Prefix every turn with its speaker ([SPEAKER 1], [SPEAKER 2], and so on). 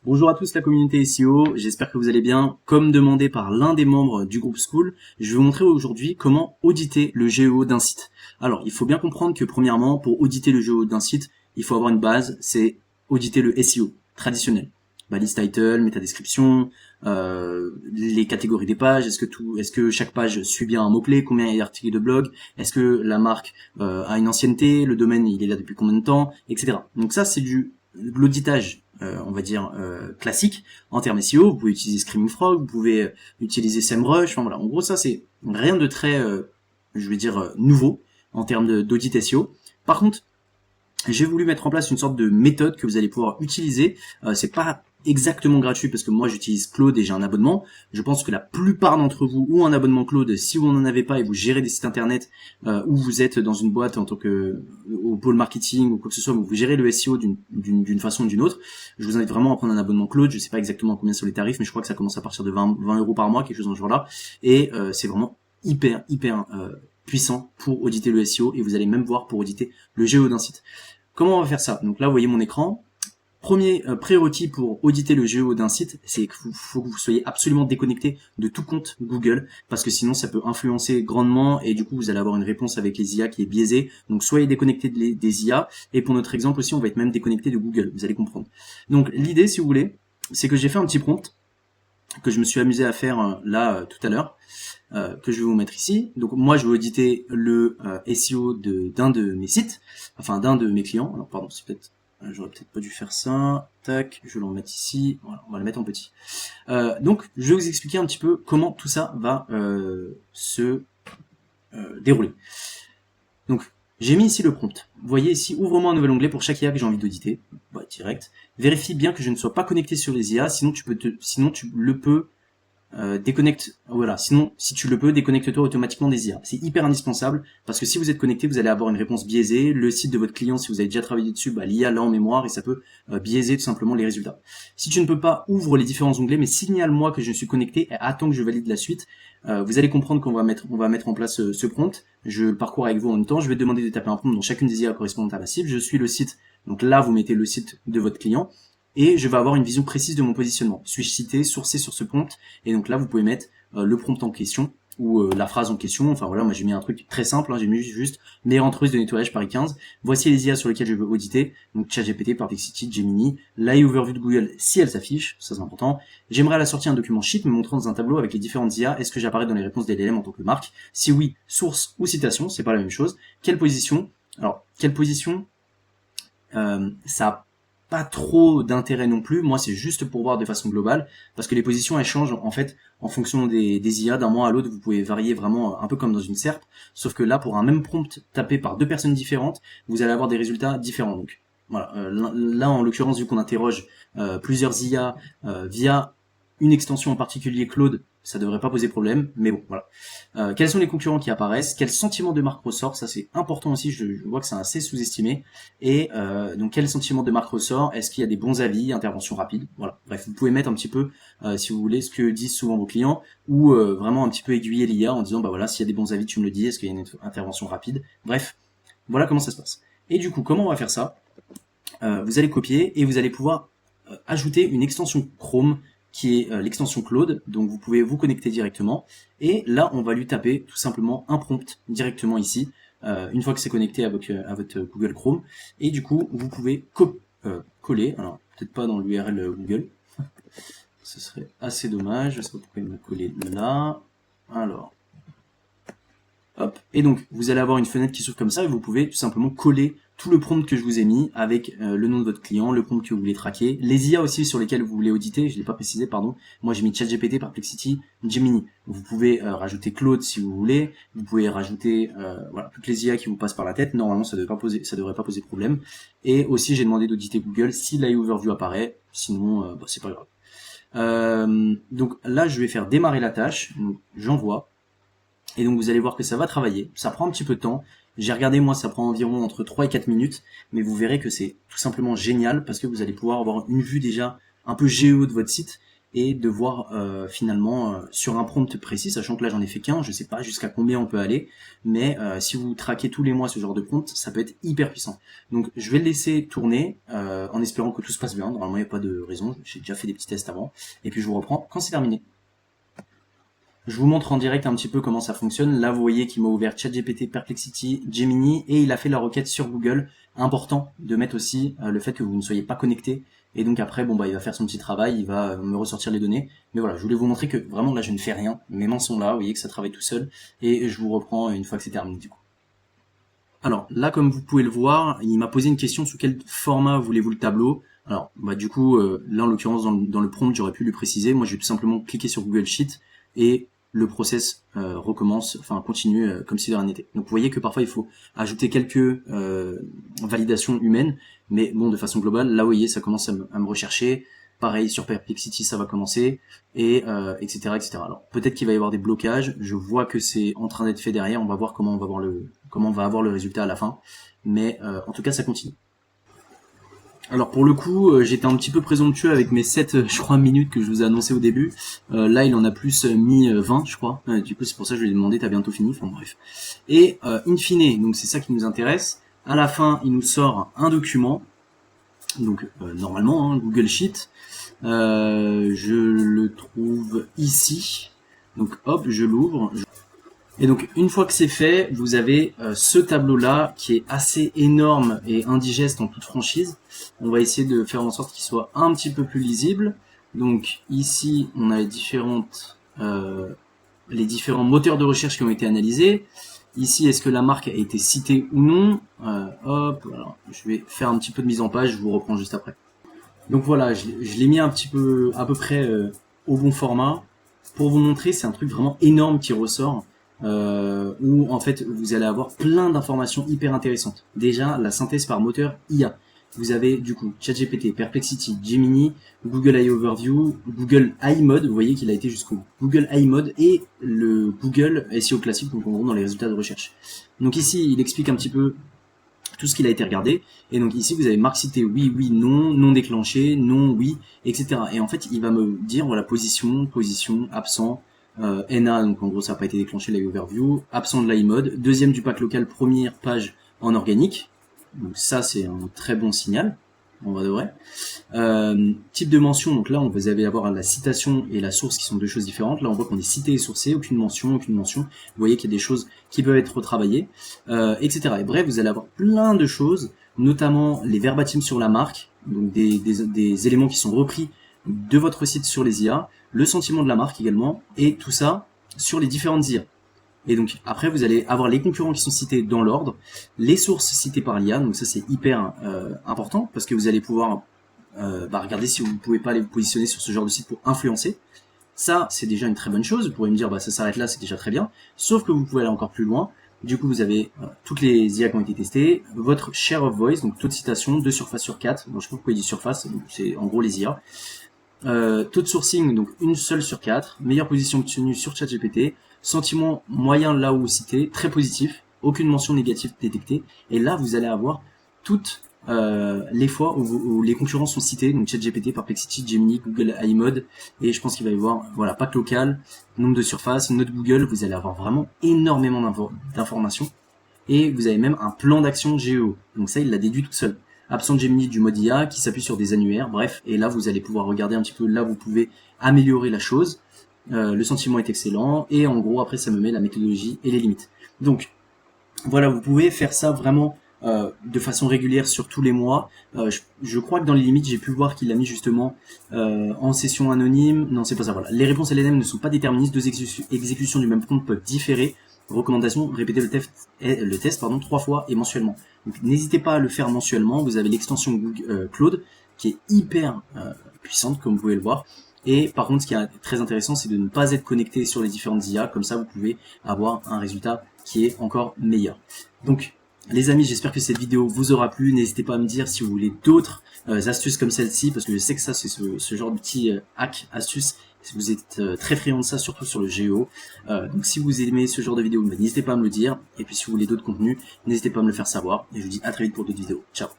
[SPEAKER 1] Bonjour à tous la communauté SEO, j'espère que vous allez bien. Comme demandé par l'un des membres du groupe School, je vais vous montrer aujourd'hui comment auditer le GEO d'un site. Alors, il faut bien comprendre que premièrement, pour auditer le GEO d'un site, il faut avoir une base, c'est auditer le SEO traditionnel. Balise title, métadescription, les catégories des pages, est-ce que chaque page suit bien un mot-clé, combien il y a d'articles de blog, est-ce que la marque a une ancienneté, le domaine il est là depuis combien de temps, etc. Donc ça c'est de l'auditage, on va dire classique en termes SEO. Vous pouvez utiliser Screaming Frog, vous pouvez utiliser SEMrush, enfin voilà. En gros ça c'est rien de très, je vais dire nouveau en termes d'audit SEO. Par contre, j'ai voulu mettre en place une sorte de méthode que vous allez pouvoir utiliser. C'est pas exactement gratuit parce que moi j'utilise Claude et j'ai un abonnement. Je pense que la plupart d'entre vous ont un abonnement Claude. Si vous n'en avez pas et vous gérez des sites internet ou vous êtes dans une boîte en tant que au pôle marketing ou quoi que ce soit, où vous gérez le SEO d'une façon ou d'une autre, je vous invite vraiment à prendre un abonnement Claude. Je sais pas exactement combien sont les tarifs, mais je crois que ça commence à partir de 20 euros par mois, quelque chose dans ce genre-là. Et c'est vraiment hyper puissant pour auditer le SEO et vous allez même voir pour auditer le GEO d'un site. Comment on va faire ça? Donc là, vous voyez mon écran. Premier prérequis pour auditer le GEO d'un site, c'est qu'il faut que vous soyez absolument déconnecté de tout compte Google, parce que sinon ça peut influencer grandement et du coup vous allez avoir une réponse avec les IA qui est biaisée. Donc soyez déconnecté des IA, et pour notre exemple aussi on va être même déconnecté de Google, vous allez comprendre. Donc l'idée, si vous voulez, c'est que j'ai fait un petit prompt que je me suis amusé à faire tout à l'heure, que je vais vous mettre ici. Donc moi je vais auditer le SEO d'un de mes sites, enfin d'un de mes clients. Alors pardon, c'est peut-être j'aurais peut-être pas dû faire ça. Tac, je vais le remettre ici. Voilà, on va le mettre en petit. Donc je vais vous expliquer un petit peu comment tout ça va se dérouler. Donc j'ai mis ici le prompt. Vous voyez ici, ouvre-moi un nouvel onglet pour chaque IA que j'ai envie d'auditer. Bah, direct. Vérifie bien que je ne sois pas connecté sur les IA, sinon tu le peux déconnecte, voilà. Sinon, si tu le peux, déconnecte-toi automatiquement des IA. C'est hyper indispensable parce que si vous êtes connecté, vous allez avoir une réponse biaisée. Le site de votre client, si vous avez déjà travaillé dessus, bah, l'IA l'a en mémoire et ça peut biaiser tout simplement les résultats. Si tu ne peux pas, ouvre les différents onglets, mais signale-moi que je suis connecté et attends que je valide la suite. Vous allez comprendre qu'on va mettre en place ce prompt. Je le parcours avec vous en même temps. Je vais te demander de taper un prompt dans chacune des IA correspondantes à la cible. Je suis le site. Donc là, vous mettez le site de votre client. Et je vais avoir une vision précise de mon positionnement. Suis-je cité, sourcé sur ce prompt? Et donc là, vous pouvez mettre le prompt en question ou la phrase en question. Enfin voilà, moi j'ai mis un truc très simple, hein, j'ai mis juste meilleure entreprise de nettoyage Paris 15. Voici les IA sur lesquelles je veux auditer. Donc ChatGPT, Perplexity, Gemini, l'AI Overview de Google si elle s'affiche, ça c'est important. J'aimerais à la sortie un document sheet me montrant dans un tableau avec les différentes IA. Est-ce que j'apparais dans les réponses des LLM en tant que marque? Si oui, source ou citation, c'est pas la même chose. Quelle position? Alors, quelle position? Ça pas trop d'intérêt non plus. Moi, c'est juste pour voir de façon globale, parce que les positions elles changent en fait en fonction des IA d'un mois à l'autre. Vous pouvez varier vraiment un peu comme dans une SERP, sauf que là, pour un même prompt tapé par deux personnes différentes, vous allez avoir des résultats différents. Donc voilà, là en l'occurrence, vu qu'on interroge plusieurs IA via une extension en particulier Claude, ça devrait pas poser problème, mais bon, voilà. Quels sont les concurrents qui apparaissent? Quel sentiment de marque ressort? Ça c'est important aussi, je vois que c'est assez sous-estimé. Et donc quel sentiment de marque ressort? Est-ce qu'il y a des bons avis, intervention rapide? Voilà. Bref, vous pouvez mettre un petit peu, si vous voulez, ce que disent souvent vos clients, ou vraiment un petit peu aiguiller l'IA en disant, bah voilà, s'il y a des bons avis, tu me le dis, est-ce qu'il y a une intervention rapide? Bref, voilà comment ça se passe. Et du coup, comment on va faire ça? Vous allez copier et vous allez pouvoir ajouter une extension Chrome qui est l'extension Claude, donc vous pouvez vous connecter directement, et là on va lui taper tout simplement un prompt directement ici, une fois que c'est connecté à votre Google Chrome, et du coup vous pouvez coller, alors peut-être pas dans l'URL Google, ce serait assez dommage, je sais pas pourquoi il m'a collé là, alors, hop, et donc vous allez avoir une fenêtre qui s'ouvre comme ça, et vous pouvez tout simplement coller tout le prompt que je vous ai mis avec le nom de votre client, le prompt que vous voulez traquer, les IA aussi sur lesquels vous voulez auditer, je l'ai pas précisé, pardon. Moi j'ai mis ChatGPT, Perplexity, Gemini. Vous pouvez rajouter Claude si vous voulez, vous pouvez rajouter voilà, toutes les IA qui vous passent par la tête. Normalement ça devrait pas poser problème. Et aussi j'ai demandé d'auditer Google si l'AI Overview apparaît, sinon bah, c'est pas grave. Donc là je vais faire démarrer la tâche, j'envoie. Et donc vous allez voir que ça va travailler, ça prend un petit peu de temps. J'ai regardé, moi ça prend environ entre 3 et 4 minutes, mais vous verrez que c'est tout simplement génial parce que vous allez pouvoir avoir une vue déjà un peu géo de votre site et de voir finalement sur un prompt précis, sachant que là j'en ai fait qu'un, je sais pas jusqu'à combien on peut aller, mais si vous traquez tous les mois ce genre de prompt, ça peut être hyper puissant. Donc je vais le laisser tourner en espérant que tout se passe bien. Normalement il n'y a pas de raison, j'ai déjà fait des petits tests avant, et puis je vous reprends quand c'est terminé. Je vous montre en direct un petit peu comment ça fonctionne. Là, vous voyez qu'il m'a ouvert ChatGPT, Perplexity, Gemini, et il a fait la requête sur Google. Important de mettre aussi le fait que vous ne soyez pas connecté. Et donc après, bon bah, il va faire son petit travail, il va me ressortir les données. Mais voilà, je voulais vous montrer que vraiment là, je ne fais rien. Mes mains sont là, vous voyez que ça travaille tout seul. Et je vous reprends une fois que c'est terminé du coup. Alors là, comme vous pouvez le voir, il m'a posé une question: sous quel format voulez-vous le tableau? Alors bah du coup, là en l'occurrence dans le prompt, j'aurais pu lui préciser. Moi, je vais tout simplement cliquer sur Google Sheet et le process recommence, enfin continue comme si de rien n'était. Donc vous voyez que parfois il faut ajouter quelques validations humaines, mais bon, de façon globale, là vous voyez, ça commence à me rechercher. Pareil sur Perplexity, ça va commencer, et etc., etc. Alors peut-être qu'il va y avoir des blocages. Je vois que c'est en train d'être fait derrière. On va voir comment on va avoir le résultat à la fin. Mais en tout cas, ça continue. Alors pour le coup, j'étais un petit peu présomptueux avec mes 7, je crois, minutes que je vous ai annoncé au début. Là, il en a plus mis 20, je crois. Du coup, c'est pour ça que je lui ai demandé: t'as bientôt fini? Enfin bref. Et in fine, donc c'est ça qui nous intéresse. À la fin, il nous sort un document. Donc normalement, hein, Google Sheet. Je le trouve ici. Donc hop, je l'ouvre. Et donc une fois que c'est fait, vous avez ce tableau-là qui est assez énorme et indigeste en toute franchise. On va essayer de faire en sorte qu'il soit un petit peu plus lisible. Donc ici, on a les différents moteurs de recherche qui ont été analysés. Ici, est-ce que la marque a été citée ou non? Hop, alors, je vais faire un petit peu de mise en page, je vous reprends juste après. Donc voilà, je l'ai mis un petit peu, à peu près au bon format. Pour vous montrer, c'est un truc vraiment énorme qui ressort, où en fait vous allez avoir plein d'informations hyper intéressantes. Déjà, la synthèse par moteur IA. Vous avez du coup ChatGPT, Perplexity, Gemini, Google AI Overview, Google AI Mode, vous voyez qu'il a été jusqu'au Google AI Mode, et le Google SEO classique, donc en gros dans les résultats de recherche. Donc ici, il explique un petit peu tout ce qu'il a été regardé, et donc ici vous avez marque citée, oui, oui, non, non déclenché, non, oui, etc. Et en fait il va me dire voilà, position, absent, NA, donc en gros ça n'a pas été déclenché, la overview, absent de l'iMode, deuxième du pack local, première page en organique, donc ça c'est un très bon signal, on va de vrai. Type de mention, donc là vous allez avoir la citation et la source qui sont deux choses différentes. Là on voit qu'on est cité et sourcé, aucune mention. Vous voyez qu'il y a des choses qui peuvent être retravaillées, etc. Et bref, vous allez avoir plein de choses, notamment les verbatims sur la marque, donc des éléments qui sont repris de votre site sur les IA, le sentiment de la marque également, et tout ça sur les différentes IA. Et donc après vous allez avoir les concurrents qui sont cités dans l'ordre, les sources citées par l'IA, donc ça c'est hyper important, parce que vous allez pouvoir regarder si vous pouvez pas aller vous positionner sur ce genre de site pour influencer. Ça c'est déjà une très bonne chose, vous pourrez me dire bah ça s'arrête là, c'est déjà très bien, sauf que vous pouvez aller encore plus loin. Du coup vous avez toutes les IA qui ont été testées, votre share of voice, donc taux de citation, 2 surfaces sur 4, donc je sais pas pourquoi il dit surface, c'est en gros les IA. Taux de sourcing, donc une seule sur 4, meilleure position obtenue sur ChatGPT, sentiment moyen là où cité, très positif, aucune mention négative détectée, et là vous allez avoir toutes les fois où les concurrents sont cités, donc ChatGPT, Perplexity, Gemini, Google AI Mode, et je pense qu'il va y avoir, voilà, pack local, nombre de surfaces, note Google, vous allez avoir vraiment énormément d'informations, et vous avez même un plan d'action GEO, donc ça il l'a déduit tout seul. Absent de Gemini du mode IA qui s'appuie sur des annuaires, bref, et là vous allez pouvoir regarder un petit peu, là vous pouvez améliorer la chose, le sentiment est excellent, et en gros après ça me met la méthodologie et les limites. Donc voilà, vous pouvez faire ça vraiment de façon régulière sur tous les mois. Je crois que dans les limites j'ai pu voir qu'il a mis justement en session anonyme, non c'est pas ça, voilà. Les réponses LNM ne sont pas déterministes, deux exécutions du même prompt peuvent différer. Recommandation, répétez le test 3 fois et mensuellement. Donc n'hésitez pas à le faire mensuellement, vous avez l'extension Google Cloud qui est hyper puissante comme vous pouvez le voir. Et par contre ce qui est très intéressant c'est de ne pas être connecté sur les différentes IA, comme ça vous pouvez avoir un résultat qui est encore meilleur. Donc les amis, j'espère que cette vidéo vous aura plu, n'hésitez pas à me dire si vous voulez d'autres astuces comme celle-ci, parce que je sais que ça c'est ce genre de petit hack, astuce. Vous êtes très friand de ça, surtout sur le GEO. Donc si vous aimez ce genre de vidéo, n'hésitez pas à me le dire. Et puis si vous voulez d'autres contenus, n'hésitez pas à me le faire savoir. Et je vous dis à très vite pour d'autres vidéos. Ciao.